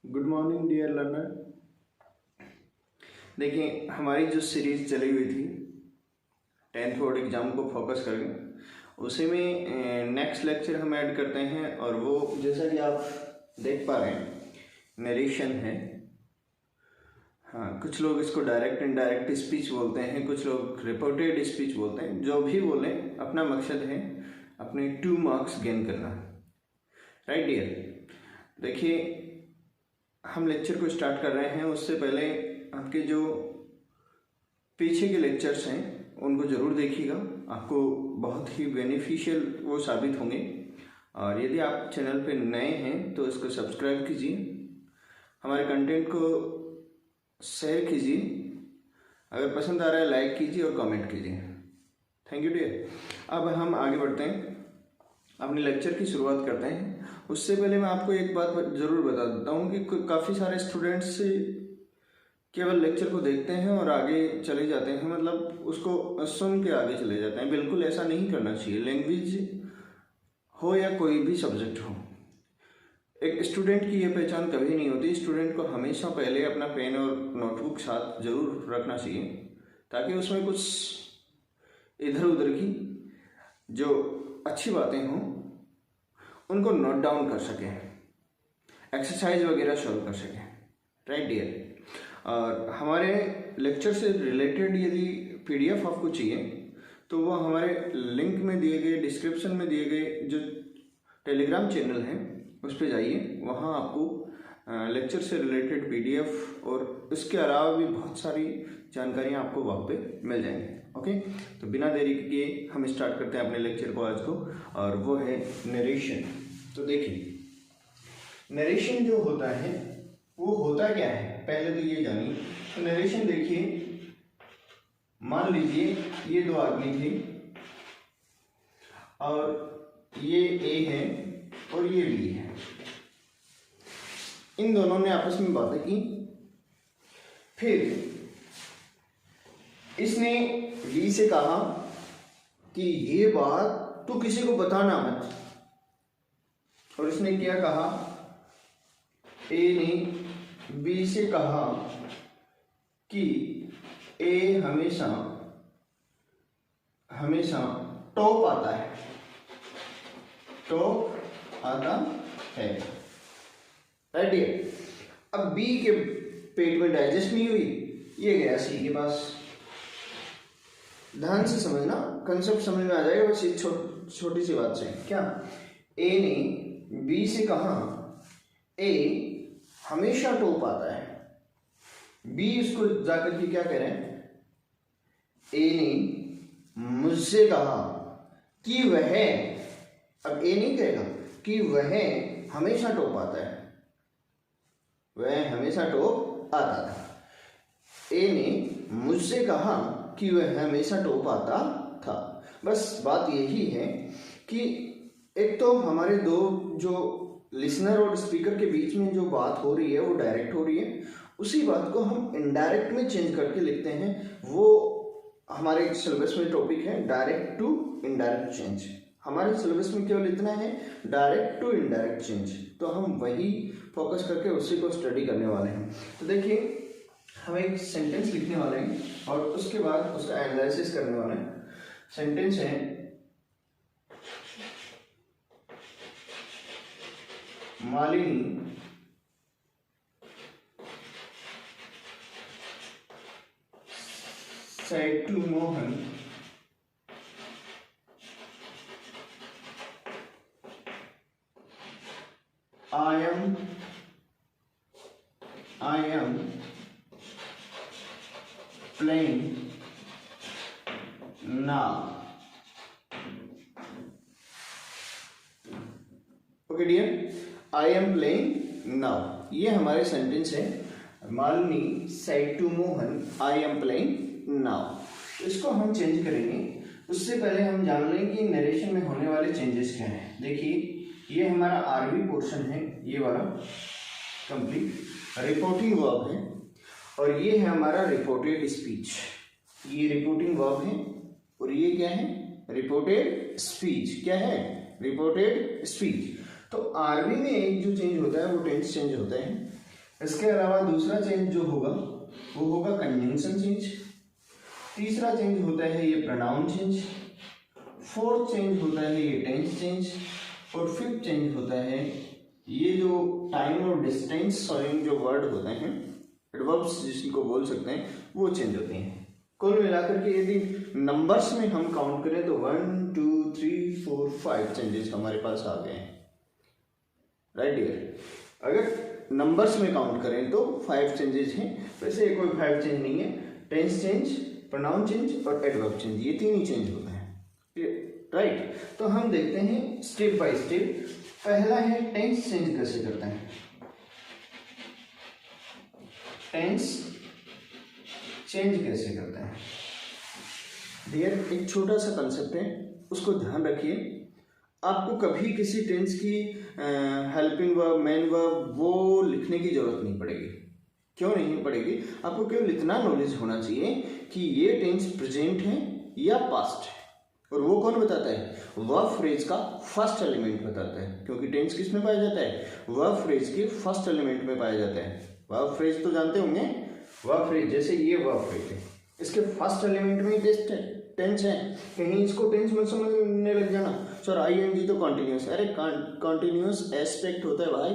Good morning dear learner. देखिए, हमारी जो सीरीज चली हुई थी 10th बोर्ड एग्जाम को फोकस करके, उसी में नेक्स्ट लेक्चर हम ऐड करते हैं। और वो जैसा कि आप देख पा रहे हैं, नरेशन है। हाँ, कुछ लोग इसको डायरेक्ट इनडायरेक्ट स्पीच बोलते हैं, कुछ लोग रिपोर्टेड स्पीच बोलते हैं। जो भी बोले, अपना मकसद है अपने 2 मार्क्स गेन करना। Right dear. देखिए, हम लेक्चर को स्टार्ट कर रहे हैं उससे पहले आपके जो पीछे के लेक्चर्स हैं उनको ज़रूर देखिएगा, आपको बहुत ही बेनिफिशियल वो साबित होंगे। और यदि आप चैनल पे नए हैं तो इसको सब्सक्राइब कीजिए, हमारे कंटेंट को शेयर कीजिए, अगर पसंद आ रहा है लाइक कीजिए और कमेंट कीजिए। Thank you dear. अब हम आगे बढ़ते हैं, अपने लेक्चर की शुरुआत करते हैं। उससे पहले मैं आपको एक बात ज़रूर बता देता हूँ कि काफ़ी सारे स्टूडेंट्स केवल लेक्चर को देखते हैं और आगे चले जाते हैं, मतलब उसको सुन के आगे चले जाते हैं। बिल्कुल ऐसा नहीं करना चाहिए। लैंग्वेज हो या कोई भी सब्जेक्ट हो, एक स्टूडेंट की ये पहचान कभी नहीं होती। स्टूडेंट को हमेशा पहले अपना पेन और नोटबुक साथ ज़रूर रखना चाहिए, ताकि उसमें कुछ इधर उधर की जो अच्छी बातें हों उनको नोट डाउन कर सकें, एक्सरसाइज वगैरह शुरू कर सकें। Right dear. और हमारे लेक्चर से रिलेटेड यदि PDF आपको चाहिए तो वो हमारे लिंक में दिए गए, डिस्क्रिप्शन में दिए गए जो टेलीग्राम चैनल है उस पर जाइए। वहाँ आपको लेक्चर से रिलेटेड PDF और इसके अलावा भी बहुत सारी जानकारियाँ आपको वहाँ पे मिल जाएंगी। ओके, तो बिना देरी किए हम स्टार्ट करते हैं अपने लेक्चर को आज को, और वो है नरेशन। तो देखिए, नरेशन जो होता है वो होता क्या है, पहले तो ये जानिए। तो नरेशन देखिए, मान लीजिए ये 2 आदमी थे और ये A है और ये B है। इन दोनों ने आपस में बातें की, फिर इसने B से कहा कि ये बात तू किसी को बताना मत, और इसने क्या कहा, A ने B से कहा कि A हमेशा हमेशा टॉप आता है, टॉप आता है। राइट। अब B के पेट में डाइजेस्ट नहीं हुई, ये गया C के पास। ध्यान से समझना, कंसेप्ट समझ में आ जाएगा बस एक छोटी सी बात से। क्या, A ने B से कहा A हमेशा टॉप आता है। B उसको जाकर के क्या कह रहे हैं, A ने मुझसे कहा कि वह, अब A नहीं कहेगा कि वह हमेशा टॉप आता है, वह हमेशा टॉप आता था। A ने मुझसे कहा कि वह हमेशा टॉप आता था। बस बात यही है कि एक तो हमारे दो जो लिसनर और स्पीकर के बीच में जो बात हो रही है वो डायरेक्ट हो रही है, उसी बात को हम इनडायरेक्ट में चेंज करके लिखते हैं। वो हमारे सिलेबस में टॉपिक है डायरेक्ट टू इनडायरेक्ट चेंज। हमारे सिलेबस में केवल इतना है, डायरेक्ट टू इनडायरेक्ट चेंज, तो हम वही फोकस करके उसी को स्टडी करने वाले हैं। तो देखिए, हम एक सेंटेंस लिखने वाले हैं और उसके बाद उसका एनालिसिस करने वाले हैं। सेंटेंस है, Malini said to Mohan, I am playing now. Okay dear, I am playing now, ये हमारे सेंटेंस है। Malini said to Mohan, I am playing now। इसको हम चेंज करेंगे। उससे पहले हम जान लें कि नरेशन में होने वाले चेंजेस क्या हैं। देखिए, ये हमारा आरवी पोर्शन है, ये वाला कंप्लीट रिपोर्टिंग वर्ब है, और ये है हमारा रिपोर्टेड स्पीच। ये रिपोर्टिंग वर्ब है और ये क्या है, रिपोर्टेड स्पीच। क्या है, रिपोर्टेड स्पीच। तो आरवी में एक जो चेंज होता है वो टेंस चेंज होता है। इसके अलावा दूसरा चेंज जो होगा वो होगा कंजंक्शन चेंज, तीसरा चेंज होता है ये प्रोनाउन चेंज, फोर्थ चेंज होता है ये टेंस चेंज, और फिफ्थ चेंज होता है ये जो टाइम और डिस्टेंस शोइंग जो वर्ड होते हैं, एडवर्ब्स जिसको बोल सकते हैं, वो चेंज होते हैं। कुल मिलाकर के यदि नंबर्स में हम काउंट करें तो 1 2 3 4 5 चेंजेस हमारे पास आ गए हैं, राइट डियर। अगर नंबर्स में काउंट करें तो 5 चेंजेस हैं, वैसे ये कोई 5 चेंज नहीं है। टेंस चेंज, प्रोनाउन चेंज और एडवर्ब चेंज, ये तीन ही चेंज होते हैं, राइट। तो हम देखते हैं स्टेप बाय स्टेप। पहला है टेंस चेंज कैसे करते हैं। टेंस चेंज कैसे करते हैं डियर, एक छोटा सा कंसेप्ट है, उसको ध्यान रखिए। आपको कभी किसी टेंस की हेल्पिंग वर्ब, मेन वर्ब वो लिखने की जरूरत नहीं पड़ेगी। क्यों नहीं पड़ेगी? आपको केवल इतना नॉलेज होना चाहिए कि ये टेंस प्रेजेंट है या पास्ट है, और वो कौन बताता है? वर्ब फ्रेज का फर्स्ट एलिमेंट बताता है, क्योंकि टेंस किस में पाया जाता है? वर्ब फ्रेज के फर्स्ट एलिमेंट में पाया जाता है। वर्ब फ्रेज तो जानते होंगे, वर्ब फ्रेज जैसे ये वर्ब फ्रेज है, इसके फर्स्ट एलिमेंट में ही टेंस है। कहीं इसको टेंस में समझने लग जाना, सर आईएनजी तो कॉन्टिन्यूस, अरे कॉन्टिन्यूस एस्पेक्ट होता है भाई।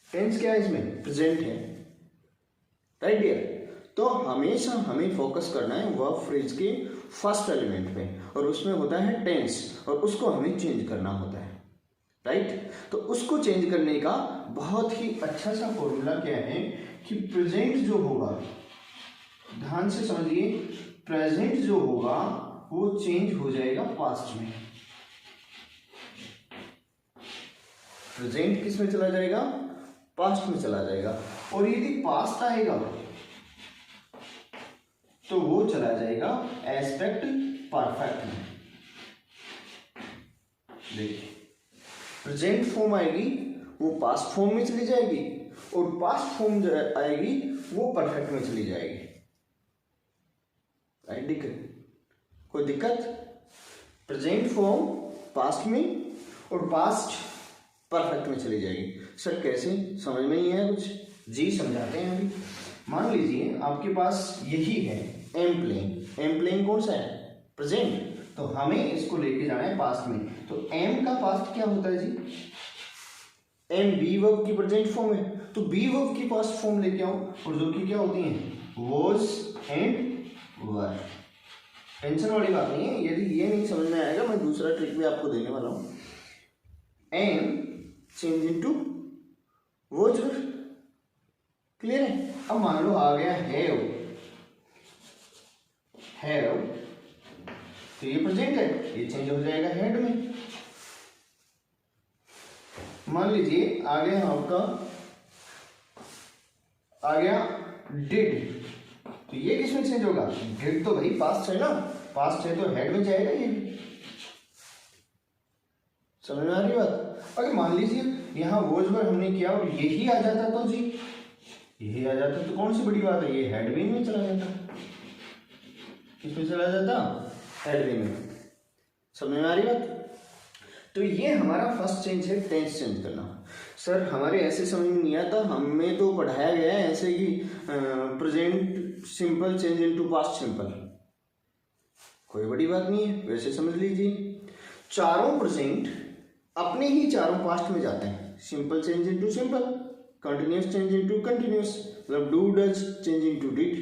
टेंस क्या है इसमें? प्रेजेंट है, राइट डियर। तो हमेशा हमें फोकस करना है वर्ब फ्रेज के फर्स्ट एलिमेंट पे, और उसमें होता है टेंस, और उसको हमें चेंज करना होता है, राइट। तो उसको चेंज करने का बहुत ही अच्छा सा फॉर्मूला क्या है कि प्रेजेंट जो होगा, ध्यान से समझिए, प्रेजेंट जो होगा वो चेंज हो जाएगा पास्ट में। प्रेजेंट किस में चला जाएगा? पास्ट में चला जाएगा। और यदि पास्ट आएगा तो वो चला जाएगा एस्पेक्ट परफेक्ट में। देखिए, प्रेजेंट फॉर्म आएगी वो पास्ट फॉर्म में चली जाएगी, और पास्ट फॉर्म आएगी वो परफेक्ट में चली जाएगी, राइट। दिक्कत? कोई दिक्कत? प्रेजेंट फॉर्म पास्ट में और पास्ट परफेक्ट में चली जाएगी। सर कैसे? समझ में नहीं आया कुछ? जी समझाते हैं अभी। मान लीजिए आपके पास यही है एम प्लेन। एम प्लेन कौन सा है? प्रेजेंट। तो हमें इसको लेके जाना है पास्ट में। तो एम का पास्ट क्या होता है जी? एम बी वर्ब की प्रेजेंट फॉर्म है, तो बी वर्ब की पास्ट फॉर्म लेके आओ, और जो कि क्या होती हैं? Was and were. टेंशन वाली बात नहीं है। यदि ये नहीं समझ में आएगा, मैं दूसरा ट्रिक भी आपको देने वाला हूं। Am change into was were, clear है? अब मान लो आ गया हैव, तो ये प्रेजेंट है, ये चेंज हो जाएगा हेड में। मान लीजिए आ गया आपका, आ गया डिड, तो ये किस में चेंज होगा? डिड तो भाई पास्ट है ना, पास्ट है तो हेड में जाएगा ये भी। समझ में आ रही बात? अगर मान लीजिए यहाँ वॉज वर हमने किया और यही आ जाता तो जी, यही आ जाता तो कौन सी बड़ी बात है? ये हेड में चला जाता। किसमें चला जाता? हेड में। समझ में आ रही बात? तो ये हमारा फर्स्ट चेंज है, टेंस चेंज करना। सर हमारे ऐसे समझ में नहीं आता, हमें तो पढ़ाया गया है ऐसे कि present simple change into past simple. कोई बड़ी बात नहीं है, वैसे समझ लीजिए। चारों प्रेजेंट अपने ही चारों पास्ट में जाते हैं। Simple change into simple, continuous change into continuous, मतलब do does change into did,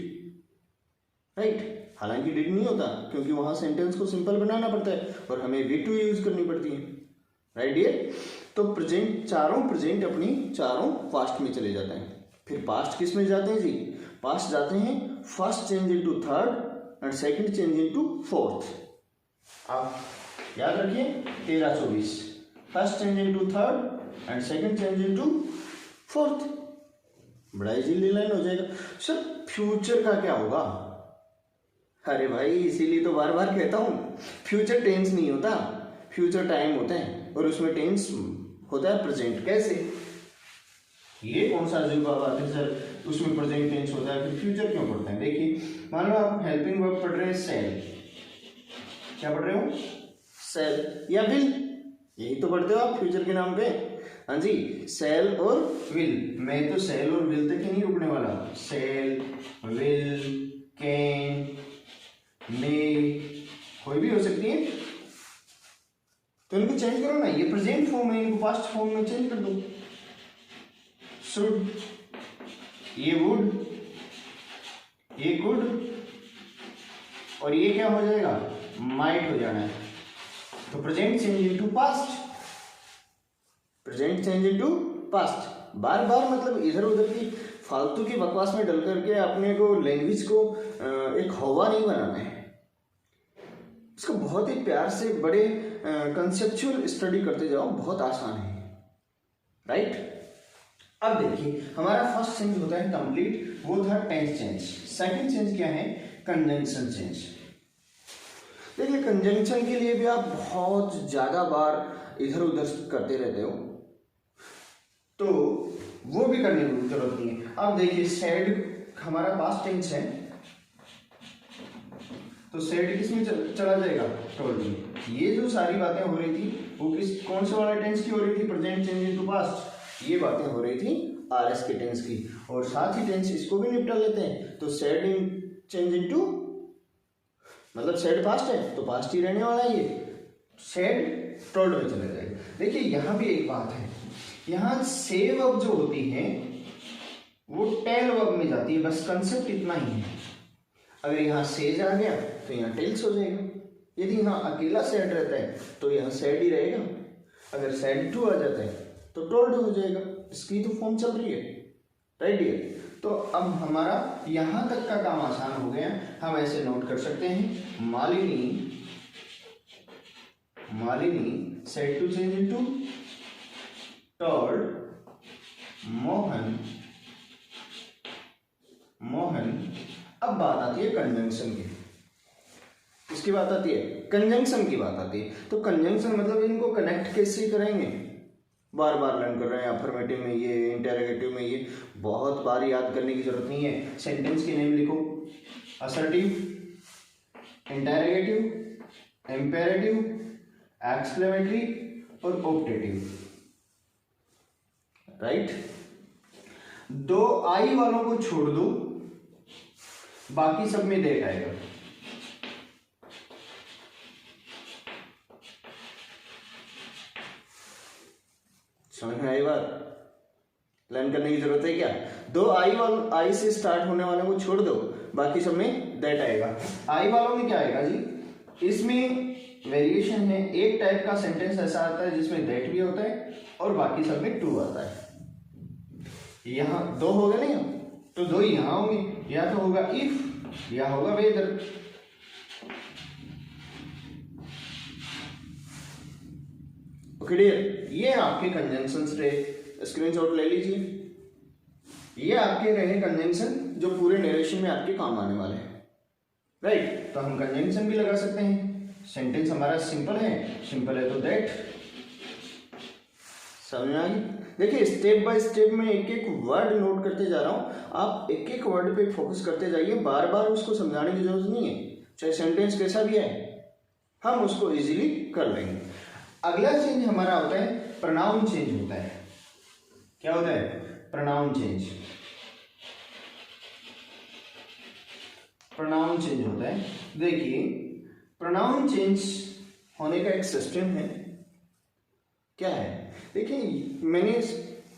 right. हालांकि डिड नहीं होता, क्योंकि वहां सेंटेंस को सिंपल बनाना पड़ता है और हमें वी टू यूज करनी पड़ती है, राइट डियर। तो प्रेजेंट, चारों प्रेजेंट अपनी चारों पास्ट में चले जाते हैं। फिर पास्ट किस में जाते हैं जी? पास्ट जाते हैं first change into third and second change into fourth. आप याद रखिए 13-24, first change into third and second change into fourth. बड़ा इजीली लाइन हो जाएगा। सर फ्यूचर का क्या होगा? अरे भाई इसीलिए तो बार बार कहता हूँ, फ्यूचर टेंस नहीं होता, फ्यूचर टाइम होता है, और उसमें टेंस होता है प्रेजेंट। कैसे? ये कौन सा अजीब बात है सर, उसमें प्रेजेंट टेंस होता है फिर फ्यूचर क्यों पढ़ते हैं? देखिए मान लो आप हेल्पिंग वर्ब पढ़ रहे हैं सेल, क्या पढ़ रहे हो? सेल या बिल, यही तो पढ़ते हो आप फ्यूचर के नाम पे। हाँ जी, सेल और विल। मैं तो सेल और विल तक ही नहीं रुकने वाला। सेल, विल, कैन, मे, कोई भी हो सकती है। तो इनको चेंज करो ना, ये प्रेजेंट फॉर्म है, इनको पास्ट फॉर्म में चेंज कर दो। शुड, ये वुड, ये कुड, और ये क्या हो जाएगा, माइट हो जाना है। तो present change into past, present change into past. बार बार मतलब इधर उधर की फालतू की बकवास में डल करके अपने को लैंग्वेज को एक हवा नहीं बनाना है। इसको बहुत ही प्यार से बड़े कंसेप्चुअल स्टडी करते जाओ, बहुत आसान है, राइट। अब देखिए हमारा फर्स्ट चेंज होता है कंप्लीट, वो था टेंस चेंज। सेकंड चेंज क्या है, कंजंक्शन चेंज। देखिए कंजंक्शन के लिए भी आप बहुत ज्यादा बार इधर उधर करते रहते हो, तो वो भी करने की जरूरत नहीं है। अब देखिए सेड हमारा पास्ट टेंस है, तो सेड किस में चला जाएगा, टोल्ड में। ये जो सारी बातें हो रही थी वो कौन से वाले टेंस की हो रही थी, प्रेजेंट चेंज इनटू पास्ट। ये बातें हो रही थी आरएस के टेंस की, और साथ ही टेंस इसको भी निपटा लेते हैं। तो सेड इन चेंज इनटू, मतलब सेड पास्ट है तो पास्ट ही रहने वाला है, ये सेड टोल्ड में चले जाएगा। देखिए यहाँ भी एक बात है, यहाँ से वर्ब जो होती है वो टेल वर्ब में जाती है, बस कंसेप्ट इतना ही है। अगर यहाँ सेज आ गया तो यहाँ टेल्स हो जाएगा। यदि यहाँ अकेला सेड रहता है तो यहाँ सेड ही रहेगा। अगर सेड टू आ जाता है तो टोल्ड हो जाएगा। इसकी तो फॉर्म चल रही है, राइट डियर। तो अब हमारा यहाँ तक का काम आसान हो गया। हम ऐसे नोट कर सकते हैं, Malini, Malini said to change into told, Mohan, Mohan. अब बात आती है कंजंक्शन की। किसकी बात आती है, कंजंक्शन की बात आती है। तो कंजंक्शन मतलब इनको कनेक्ट कैसे करेंगे, बार बार लर्न कर रहे हैं। अफर्मेटिव में ये, इंटेरोगेटिव में ये, बहुत बार याद करने की जरूरत नहीं है। सेंटेंस के नेम लिखो, असर्टिव, इंटेरोगेटिव, इंपेरेटिव, एक्सक्लेमेटरी और ऑप्टेटिव, राइट। दो आई वालों को छोड़ दो, बाकी सब में देख आएगा। समझ में आई बात, लर्न करने की जरूरत है क्या। दो आई से स्टार्ट होने वाले को छोड़ दो, बाकी सब में दैट आएगा। आई वालों में क्या आएगा जी, इसमें वेरिएशन है। एक टाइप का सेंटेंस ऐसा आता है जिसमें दैट भी होता है और बाकी सब में टू आता है। यहाँ दो हो गए नहीं, तो दो यहाँ होंगे, या तो होगा इफ या होगा वेदर। ओके डियर, ये आपके कंजंक्शंस रहे, स्क्रीनशॉट ले लीजिए। ये आपके रहे कंजंक्शन जो पूरे नरेशन में आपके काम आने वाले हैं, राइट। तो हम कंजंक्शन भी लगा सकते हैं। सेंटेंस हमारा सिंपल है तो दैट। समझ में आ गई। देखिए स्टेप बाय स्टेप में एक एक वर्ड नोट करते जा रहा हूं, आप एक एक वर्ड पे फोकस करते जाइए। बार बार उसको समझाने की जरूरत नहीं है, चाहे सेंटेंस कैसा भी है, हम उसको इजीली कर लेंगे। अगला चेंज हमारा होता है प्रोनाउन चेंज होता है। क्या होता है, प्रोनाउन चेंज। प्रोनाउन चेंज होता है। देखिए प्रोनाउन चेंज होने का एक सिस्टम है। क्या है, देखिए मैंने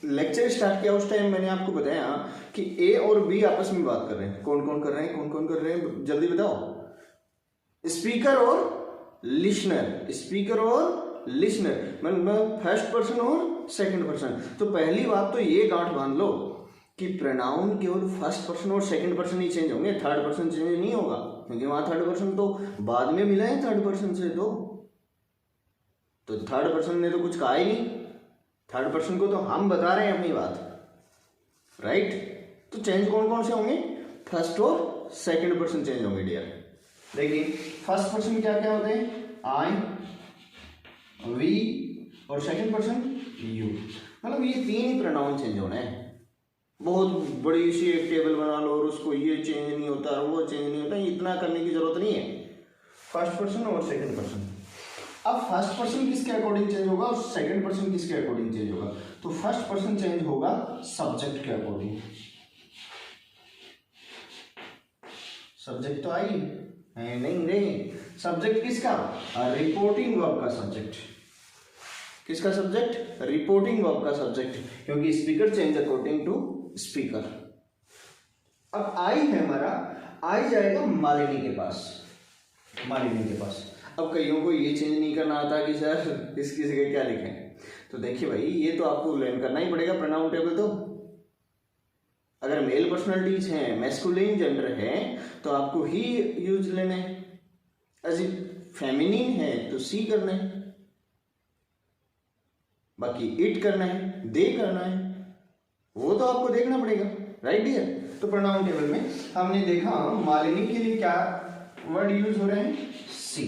लेक्चर स्टार्ट किया उस टाइम मैंने आपको बताया कि ए और बी आपस में बात कर रहे हैं। कौन कौन कर रहे हैं, कौन कौन कर रहे हैं, जल्दी बताओ। स्पीकर और लिसनर, स्पीकर और लिसनर, मतलब फर्स्ट पर्सन और सेकंड पर्सन। तो पहली बात तो ये गांठ बांध लो कि प्रोनाउन केवल फर्स्ट पर्सन और सेकंड पर्सन ही चेंज होंगे, थर्ड पर्सन चेंज नहीं होगा, क्योंकि वहां थर्ड पर्सन तो बाद में मिला है थर्ड पर्सन से। तो थर्ड पर्सन ने तो कुछ कहा ही नहीं, थर्ड पर्सन को तो हम बता रहे हैं अपनी बात, राइट। तो चेंज कौन कौन से होंगे, फर्स्ट और सेकंड पर्सन चेंज होंगे डियर। देखिए फर्स्ट पर्सन क्या क्या होते हैं, आई, वी और सेकंड पर्सन यू। मतलब ये तीन ही प्रोनाउन चेंज होने हैं। बहुत बड़ी सी एक टेबल बना लो और उसको ये चेंज नहीं होता वो चेंज नहीं होता, इतना करने की जरूरत नहीं है। फर्स्ट पर्सन और सेकंड पर्सन। अब फर्स्ट पर्सन किसके अकॉर्डिंग चेंज होगा और सेकंड पर्सन किसके अकॉर्डिंग चेंज होगा? तो फर्स्ट पर्सन चेंज होगा सब्जेक्ट के अकॉर्डिंग। सब्जेक्ट तो आई है नहीं रे, सब्जेक्ट किसका? रिपोर्टिंग वर्ब का सब्जेक्ट। किसका सब्जेक्ट? रिपोर्टिंग वर्ब का सब्जेक्ट, क्योंकि speaker change according to speaker. अब आई है हमारा, आई जाएगा मालिनी के पास, मालिनी के पास। अब कईयों को ये चेंज नहीं करना आता कि सर इसकी जगह क्या लिखें, तो देखिए भाई ये तो आपको लर्न करना ही पड़ेगा प्रोनाउन टेबल। तो अगर मेल पर्सनालिटीज हैं, मैस्कुलिन जेंडर है, तो आपको ही यूज लेना है। अजी फेमिनिन है तो सी करना है, बाकी इट करना है, दे करना है, वो तो आपको देखना पड़ेगा, राइट डियर। तो प्रोनाउन टेबल में हमने देखा मालिनी के लिए क्या वर्ड यूज हो रहे हैं? सी।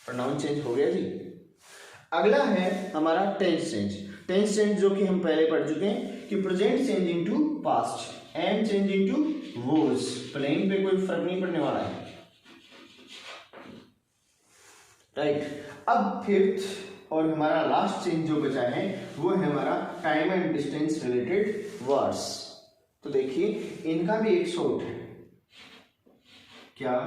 प्रोनाउन चेंज हो गया जी। अगला है हमारा टेंस चेंज। टेंस चेंज जो कि हम पहले पढ़ चुके हैं कि present change into past, am change into was. प्लेन पे कोई फर्क नहीं पड़ने वाला है, राइट। अब फिफ्थ और हमारा लास्ट चेंज जो बचा है वो है हमारा time and distance related words. तो देखिए इनका भी एक शॉर्ट है, क्या?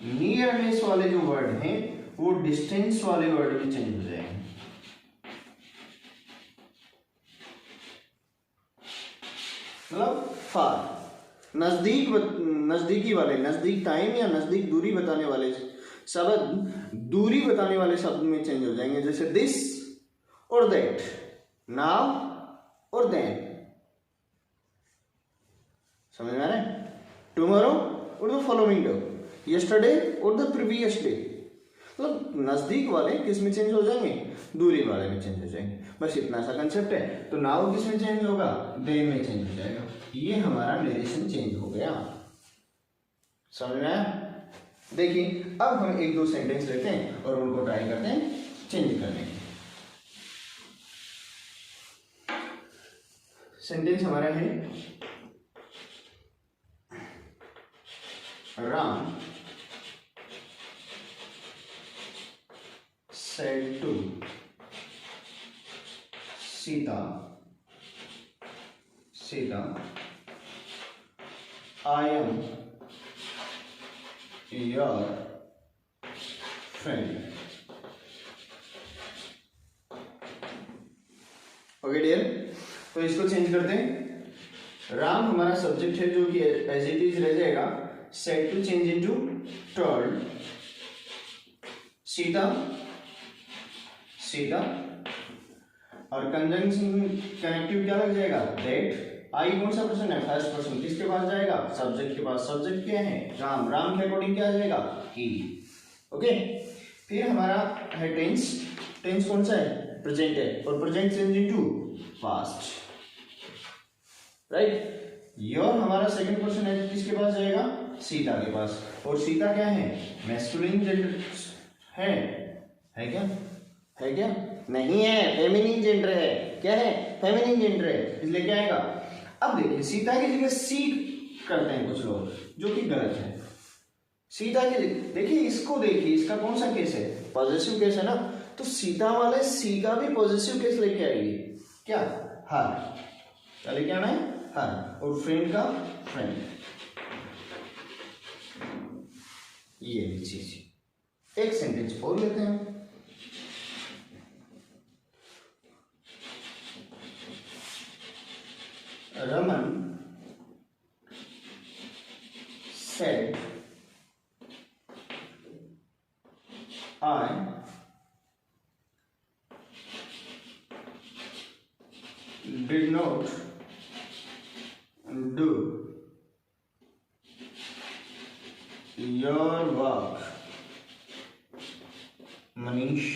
नियरनेस वाले जो वर्ड हैं वो डिस्टेंस वाले वर्ड में चेंज हो जाएंगे। मतलब फार, नजदीक, नजदीकी वाले, नजदीक टाइम या नजदीक दूरी बताने वाले शब्द दूरी बताने वाले शब्द में चेंज हो जाएंगे, जैसे दिस और दैट, नाउ और देन। समझ में आ रहा है? टुमारो और द फॉलोइंग डे, यस्टरडे और द प्रीवियस डे। मतलब नजदीक वाले किस में चेंज हो जाएंगे? दूरी वाले में चेंज हो जाएंगे। बस इतना सा कंसेप्ट है। तो नाउ किस में चेंज होगा? देन में चेंज हो जाएगा। ये हमारा नरेशन चेंज हो गया। समझ में आया? देखिए अब हम एक दो सेंटेंस लेते हैं और उनको ट्राई करते हैं चेंज करने की। सेंटेंस हमारा है Ram said to Sita, I am your friend. Okay dear, तो इसको चेंज करते हैं। राम हमारा सब्जेक्ट है जो कि एज इट इज रह जाएगा। Said to change into turn. Sita और कंजंक्शन कनेक्टिव क्या लग जाएगा? दैट। आई कौन सा पर्सन है? First person. किसके पास जाएगा? सब्जेक्ट के पास। सब्जेक्ट क्या है? राम। राम के अकॉर्डिंग क्या आ जाएगा? ही। ओके, फिर हमारा है टेंस। टेंस कौन सा है? प्रेजेंट है, और present change into past, right. Your हमारा सेकंड पर्सन है, किसके पास जाएगा? सीता के पास। और सीता क्या है? मैस्कुलिन जेंडर है क्या? है क्या? नहीं है, फेमिनिन जेंडर है। क्या है? फेमिनिन जेंडर है, इसलिए क्या आएगा? अब देखिए सीता की जगह सी करते हैं कुछ लोग, जो कि गलत है। सीता की देखिए, इसको देखिए, इसका कौन सा केस है? पॉजिटिव केस है ना, तो सीता वाले सी का भी पॉजिटिव केस लेके आएगी। क्या? हर। क्या लेके आना है? हर। और फ्रेंड का फ्रेंड। ये भी चीज। एक सेंटेंस और लेते हैं। Raman said I did not do your work, Manish.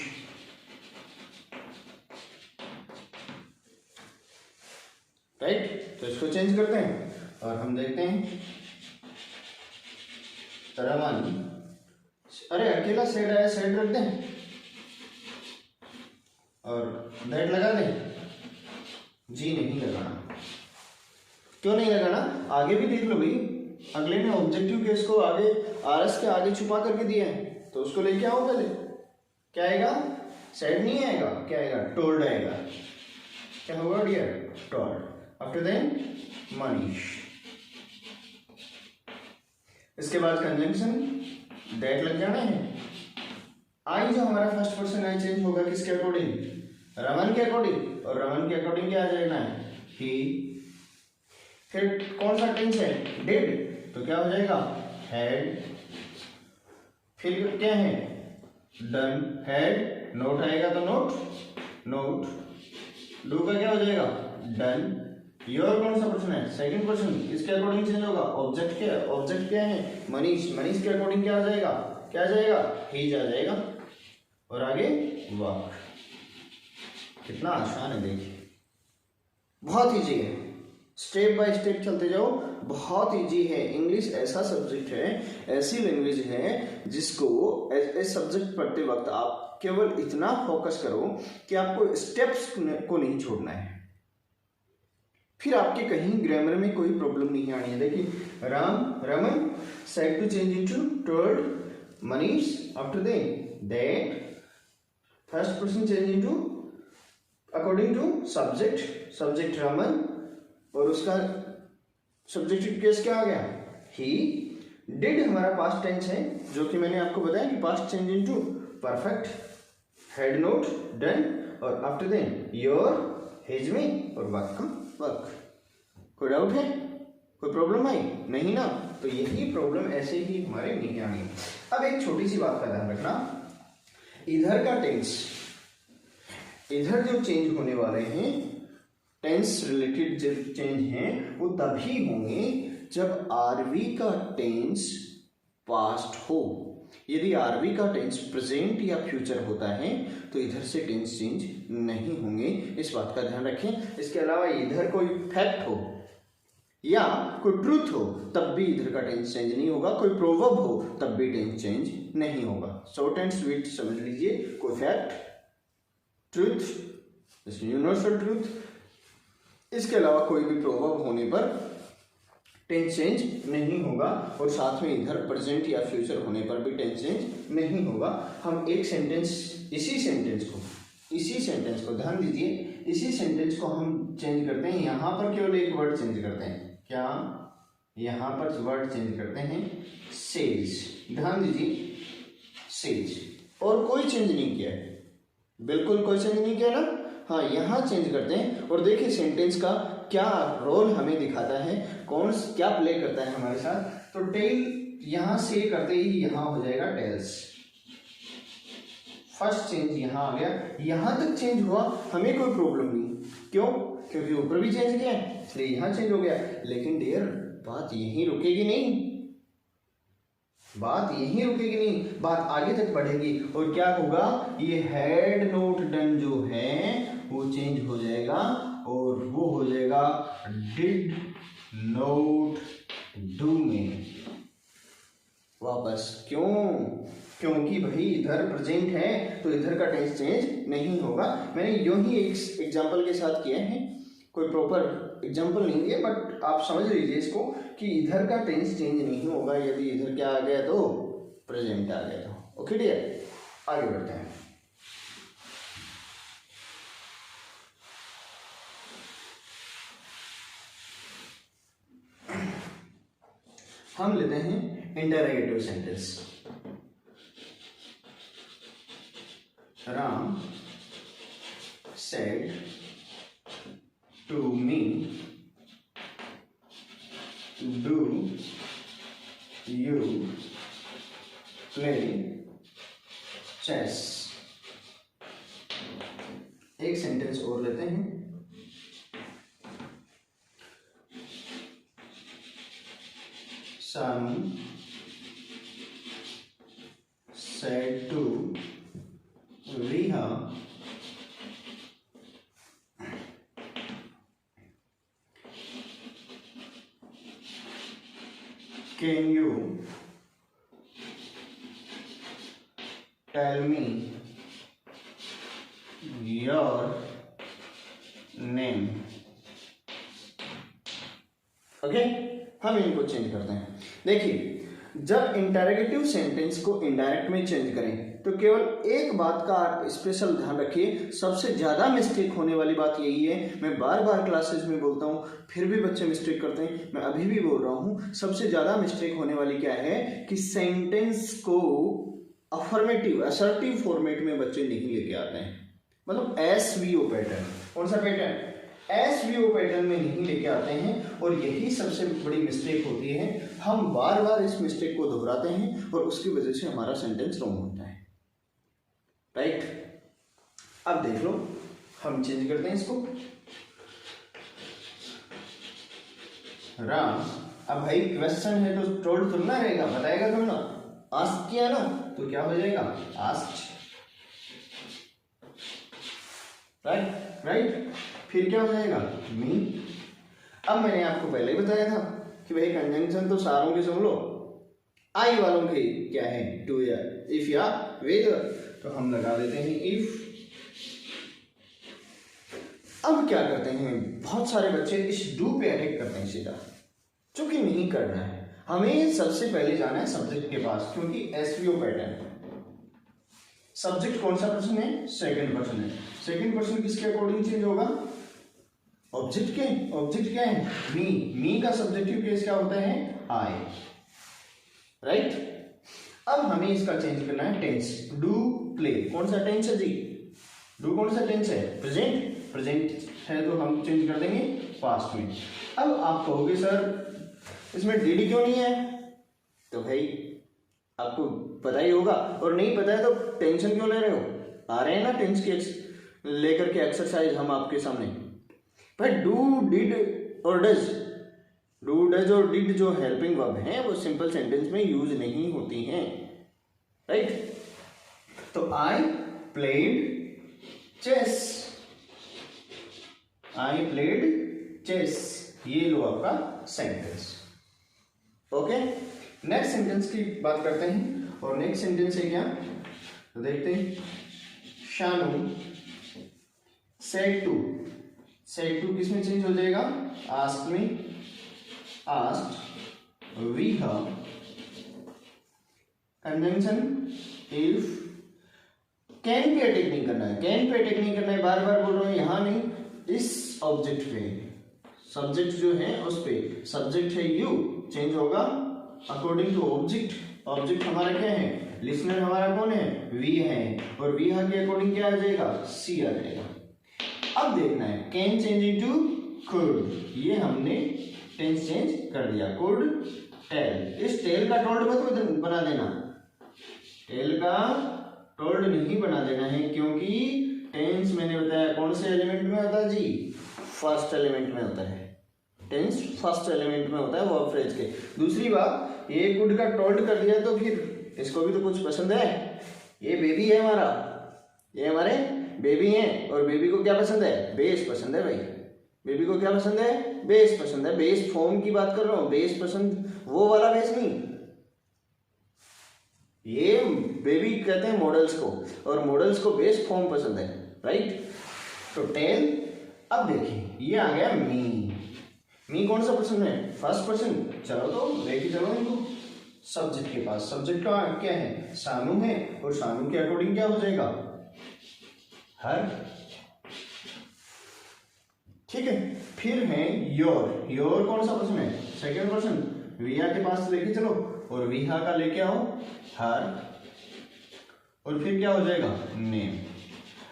Right, तो इसको चेंज करते हैं और हम देखते हैं रमन। अरे अकेला सेड आया, सेड रख दें और दैट लगा दें। जी नहीं लगाना। क्यों नहीं लगाना? आगे भी देख लो भाई, अगले ने ऑब्जेक्टिव केस को आगे आरएस के आगे छुपा करके दिया है, तो उसको लेके आओ पहले। क्या आएगा? सेड नहीं आएगा, क्या आएगा? टोल्ड आएगा। क्या होगा dear? Told. After then Manish. इसके बाद कंजंक्शन दैट लग जाना है। आई जो हमारा फर्स्ट पर्सन आई चेंज होगा किसके अकॉर्डिंग? रमन के अकॉर्डिंग, और रमन के अकॉर्डिंग क्या आ जाएगा? ही। फिर कौन सा टेंस है? डिड, तो क्या हो जाएगा? हैड। फिर क्या है? डन। हैड। नोट आएगा तो नोट, नोट। डू का क्या हो जाएगा? डन। योर कौन सा पर्सन है? सेकंड पर्सन, किसके अकॉर्डिंग चेंज होगा? ऑब्जेक्ट के। ऑब्जेक्ट क्या है? मनीष। मनीष के अकॉर्डिंग क्या आ जाएगा? क्या आ जाएगा? ही आ जाएगा। और आगे वर्क। कितना आसान है देखिए, बहुत इजी है, स्टेप बाय स्टेप चलते जाओ, बहुत इजी है। इंग्लिश ऐसा सब्जेक्ट है, ऐसी लैंग्वेज है जिसको एज सब्जेक्ट पढ़ते वक्त आप केवल इतना फोकस करो कि आपको स्टेप्स को नहीं छोड़ना है, फिर आपके कहीं ग्रामर में कोई प्रॉब्लम नहीं आनी है। देखिए, Raman said to change into told, Manish after that first person change into according to subject Raman, और उसका सब्जेक्टिव केस क्या आ गया? ही। डिड हमारा पास्ट टेंस है, जो कि मैंने आपको बताया कि past change into perfect. Had note done, और आफ्टर देन योर, हिज में, और वर्क का वर्क। कोई डाउट है? कोई प्रॉब्लम आई? नहीं ना? तो यही प्रॉब्लम ऐसे ही हमारे नहीं आनी। अब एक छोटी सी बात का ध्यान रखना, इधर का टेंस, इधर जो चेंज होने वाले हैं टेंस रिलेटेड जो चेंज हैं वो तभी होंगे जब आरवी का टेंस पास्ट हो। यदि आरवी का टेंस प्रेजेंट या फ्यूचर होता है तो इधर से टेंस चेंज नहीं होंगे, इस बात का ध्यान रखें। इसके अलावा इधर कोई फैक्ट हो या कोई ट्रूथ हो तब भी इधर का टेंस चेंज नहीं होगा, कोई प्रोवर्ब हो तब भी टेंस चेंज नहीं होगा। शॉर्ट एंड स्वीट समझ लीजिए, कोई फैक्ट, ट्रूथ, यूनिवर्सल ट्रूथ, इसके अलावा कोई भी प्रोवर्ब होने पर टेंस चेंज नहीं होगा, और साथ में इधर प्रेजेंट या फ्यूचर होने पर भी टेंस चेंज नहीं होगा। हम एक सेंटेंस, इसी सेंटेंस को ध्यान दीजिए, इसी सेंटेंस को हम चेंज करते हैं, यहाँ पर केवल एक वर्ड चेंज करते हैं। क्या? यहाँ पर वर्ड चेंज करते हैं सेज। ध्यान दीजिए, सेज, और कोई चेंज नहीं किया है, बिल्कुल कोई चेंज नहीं किया ना। हाँ, यहाँ चेंज करते हैं, और देखिए सेंटेंस का क्या रोल हमें दिखाता है, कौन क्या प्ले करता है हमारे साथ। तो टेल यहाँ से करते ही यहाँ हो जाएगा टेल्स। फर्स्ट चेंज यहाँ आ गया, यहाँ तक चेंज हुआ, हमें कोई प्रॉब्लम नहीं। क्यों? क्योंकि ऊपर भी चेंज किया है इसलिए यहाँ चेंज हो गया। लेकिन डियर, बात यहीं रुकेगी नहीं, बात यहीं रुकेगी नहीं, बात आगे तक बढ़ेगी। और क्या होगा? ये हैड नोट डन जो है वो चेंज हो जाएगा, और वो हो जाएगा डिड नोट डू में वापस। क्यों? क्योंकि भाई इधर प्रेजेंट है तो इधर का टेंस चेंज नहीं होगा। मैंने यूं ही एक एग्जांपल के साथ किया है, कोई प्रॉपर एग्जांपल नहीं है, बट आप समझ लीजिए इसको कि इधर का टेंस चेंज नहीं होगा यदि इधर क्या आ गया तो प्रेजेंट आ गया तो। ओके डियर, आगे बढ़ते हैं। हम लेते हैं interrogative sentence. Ram said to me, do you play chess? एक सेंटेंस और लेते हैं। Sam said to Riha, can you tell me your name? Okay, हम इनको चेंज करते हैं। देखिए, जब इंटरोगेटिव सेंटेंस को इनडायरेक्ट में चेंज करें तो केवल एक बात का आप स्पेशल ध्यान रखिए, सबसे ज़्यादा मिस्टेक होने वाली बात यही है। मैं बार बार क्लासेस में बोलता हूँ, फिर भी बच्चे मिस्टेक करते हैं, मैं अभी भी बोल रहा हूँ। सबसे ज़्यादा मिस्टेक होने वाली क्या है कि सेंटेंस को अफर्मेटिव असर्टिव फॉर्मेट में बच्चे नहीं लेके आते हैं, मतलब SVO पैटर्न। कौन सा पैटर्न? SVO पैटर्न में नहीं लेके आते हैं, और यही सबसे बड़ी मिस्टेक होती है। हम बार बार इस मिस्टेक को दोहराते हैं और उसकी वजह से हमारा सेंटेंस रॉन्ग होता है, राइट। अब देख लो, हम चेंज करते हैं इसको। राम, अब भाई क्वेश्चन है तो टोल्ड थोड़ा ना रहेगा, बताएगा तुम ना, आस्क किया ना तो क्या हो जाएगा? Asked, right. फिर क्या हो जाएगा? मी। अब मैंने आपको पहले ही बताया था कि भाई कंजंक्शन तो सारों के सुन लो, आई वालों के क्या है? टू या इफ या विद, तो हम लगा देते हैं इफ। अब क्या करते हैं, बहुत सारे बच्चे इस डू पे अटैक करते हैं सीधा, चूंकि नहीं करना है। हमें सबसे पहले जाना है सब्जेक्ट के पास, क्योंकि SVO पैटर्न। सब्जेक्ट कौन सा पर्सन है? सेकंड पर्सन है। सेकंड पर्सन किसके अकॉर्डिंग चेंज होगा? ऑब्जेक्ट के। ऑब्जेक्ट क्या है? मी का सब्जेक्टिव केस क्या होता है? आई, राइट। अब हमें इसका चेंज करना है टेंस। डू प्ले कौन सा टेंस है जी? डू कौन सा टेंस है? प्रेजेंट है, तो हम चेंज कर देंगे पास्ट में। अब आप कहोगे सर इसमें डिड क्यों नहीं है? तो भाई आपको पता ही होगा, और नहीं पता है तो टेंशन क्यों ले रहे हो? आ रहे हैं ना टेंस के लेकर के एक्सरसाइज हम आपके सामने। भाई डू, डिड और डज, डू डज और डिड जो हेल्पिंग वर्ब हैं वो सिंपल सेंटेंस में यूज नहीं होती हैं, राइट। तो I played chess, I played chess, ये लो आपका सेंटेंस। ओके, नेक्स्ट सेंटेंस की बात करते हैं, और नेक्स्ट सेंटेंस है क्या? तो देखते हैं। शानू सेड टू किस में चेंज हो जाएगा? आस्क में। Asked, we have, conjunction if. कैन पे अटैक नहीं करना है, कैन पे अटैक नहीं करना है, बार बार बोल रहा हूं, यहां नहीं, इस ऑब्जेक्ट पे, सब्जेक्ट जो है उस पे। सब्जेक्ट है यू, चेंज होगा अकॉर्डिंग टू ऑब्जेक्ट। ऑब्जेक्ट हमारा क्या है? लिसनर हमारा कौन है? वी है, और वी के अकॉर्डिंग क्या आ जाएगा? सी आ जाएगा। अब देखना है कैन चेंज इनटू कुड, ये हमने टेंस चेंज कर दिया। कुड टेल, इस टेल का टोल्ड मत बना देना, टेल का टोल्ड नहीं बना देना है, क्योंकि टेंस मैंने बताया कौन से एलिमेंट में होता है जी? फर्स्ट एलिमेंट में होता है। टेंस फर्स्ट एलिमेंट में होता है वर्ब फ्रेज के। दूसरी बात, ये कुड का टोल्ड कर दिया तो फिर इसको भी तो कुछ पसंद है। ये बेबी है हमारा, ये हमारे बेबी हैं, और बेबी को क्या पसंद है? बेस पसंद है भाई। बेबी को क्या पसंद है? बेस पसंद है। बेस फॉर्म की बात कर रहा हूं, बेस पसंद वो वाला बेस नहीं। ये बेबी कहते हैं मॉडल्स को, और मॉडल्स को बेस फॉर्म पसंद है, राइट। तो टेल। अब देखिए ये आ गया मी कौन सा पर्सन है? First person. चलो तो लेके चलो इनको सब्जेक्ट के पास। सब्जेक्ट का क्या है? शानू है, और शानू के अकॉर्डिंग क्या हो जाएगा? हर, ठीक है। फिर है योर, योर कौन सा पर्सन है? Second person. विया के पास लेके चलो, और विहा का लेके आओ हर, और फिर क्या हो जाएगा? नेम।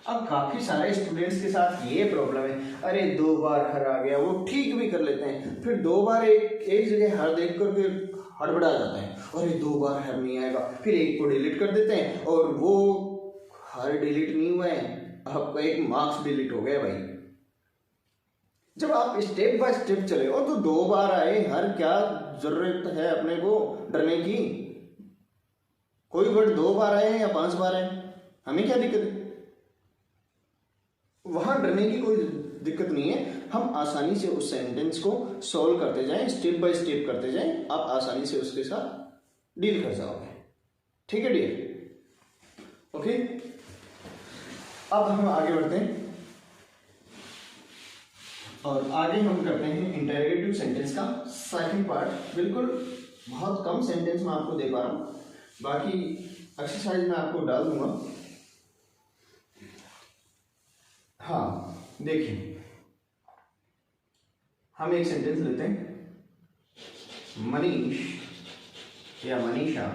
अब काफी सारे स्टूडेंट्स के साथ ये प्रॉब्लम है, अरे 2 बार हर आ गया, वो ठीक भी कर लेते हैं, फिर 2 बार एक जगह हर देख कर फिर हड़बड़ा जाता है, अरे 2 बार हर नहीं आएगा, फिर एक को डिलीट कर देते हैं, और वो हर डिलीट नहीं हुआ है, आपका एक मार्क्स डिलीट हो गया भाई। जब आप स्टेप बाय स्टेप चले हो तो 2 बार आए हर, क्या जरूरत है अपने को डरने की? कोई वर्ड 2 बार आए या 5 बार आए, हमें क्या दिक्कत है? वहां डरने की कोई दिक्कत नहीं है। हम आसानी से उस सेंटेंस को सॉल्व करते जाएं, स्टेप बाय स्टेप करते जाएं, आप आसानी से उसके साथ डील कर जाओगे। ठीक है डियर? ओके, अब हम आगे बढ़ते हैं। और आगे हम करते हैं इंटरोगेटिव सेंटेंस का सेकंड पार्ट। बिल्कुल बहुत कम सेंटेंस मैं आपको दे पा रहा हूँ, बाकी एक्सरसाइज मैं आपको डाल दूंगा। हाँ देखिए, हम एक सेंटेंस लेते हैं, मनीष या Manisha,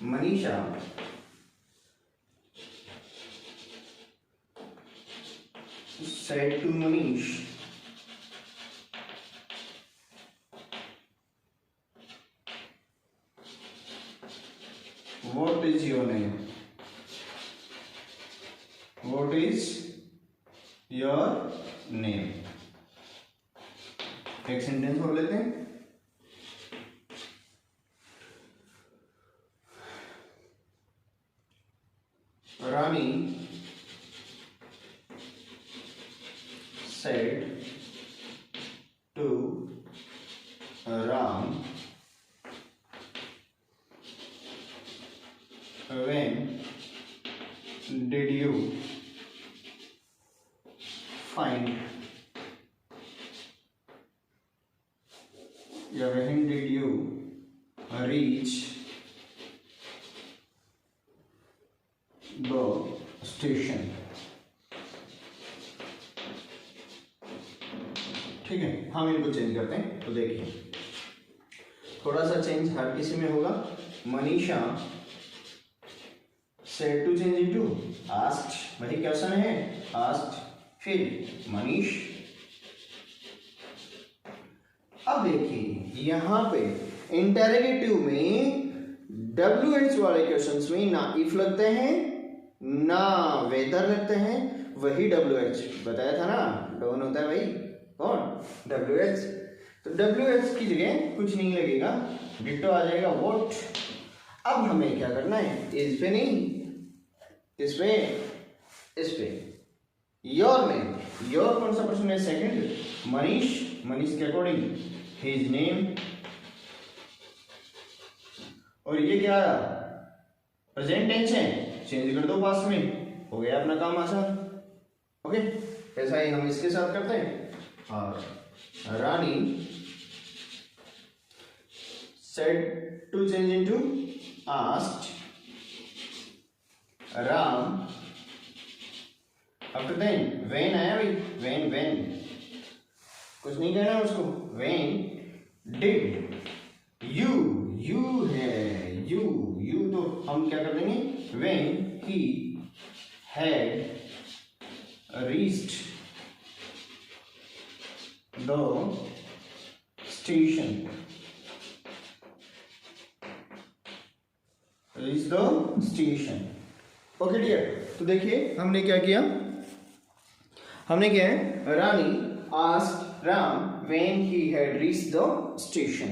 Manisha said to Manish, what is your name? What is your name? एक सेंटेंस और लेते हैं, रानी said to Ram, when did you find, या when did you reach the station? ठीक है, हम इनको चेंज करते हैं। तो देखिए थोड़ा सा चेंज हर किसी में होगा। Manisha said to change into asked, वही क्वेश्चन है आस्क्ड, फिर मनीष। अब देखिए यहाँ पे इंटरोगेटिव में WH वाले क्वेश्चंस में ना इफ लगते हैं ना वेदर लगते हैं, वही WH बताया था ना, डोन होता है भाई कौन, WH। तो WH की जगह कुछ नहीं लगेगा, डिट्टो आ जाएगा व्हाट। अब हमें क्या करना है, इस पे नहीं, इस पे, इस पे योर नेम, योर कौन सा पर्सन है, सेकंड, मनीष, मनीष के अकॉर्डिंग हिज नेम, और ये क्या प्रेजेंट टेंस है, चेंज कर दो पास्ट में, हो गया अपना काम आसान। ओके, ऐसा ही हम इसके साथ करते हैं। और रानी said to change into asked, Ram, after then when आया भाई, when कुछ नहीं कहना उसको, when did you है, you तो हम क्या कर देंगे, when he had reached the station, reach the station। Okay dear, तो देखिए हमने क्या किया, हमने क्या है, Rani asked Ram when he had reached the station।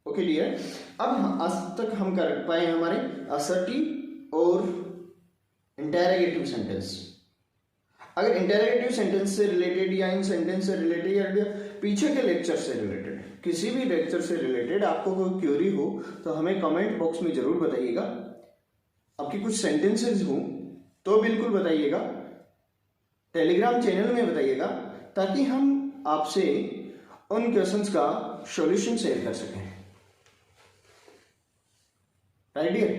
Okay dear, अब आज तक हम कर पाए हमारे असर्टिव और इंटरोगेटिव सेंटेंस। अगर इंटरोगेटिव सेंटेंस से रिलेटेड या इन सेंटेंस से रिलेटेड या पीछे के लेक्चर से रिलेटेड, किसी भी लेक्चर से रिलेटेड आपको कोई क्वेरी हो तो हमें कमेंट बॉक्स में जरूर बताइएगा। आपकी कुछ सेंटेंसेस हो तो बिल्कुल बताइएगा, टेलीग्राम चैनल में बताइएगा, ताकि हम आपसे उन क्वेश्चंस का सॉल्यूशन शेयर कर सकें, राइट डियर,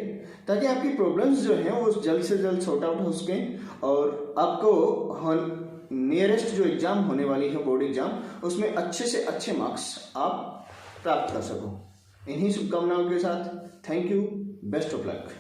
ताकि आपकी प्रॉब्लम्स जो हैं वो जल्द से जल्द सॉर्ट आउट हो सकें और आपको नियरेस्ट जो एग्जाम होने वाली है बोर्ड एग्जाम, उसमें अच्छे से अच्छे मार्क्स आप प्राप्त कर सको। इन्हीं शुभकामनाओं के साथ thank you, best of luck.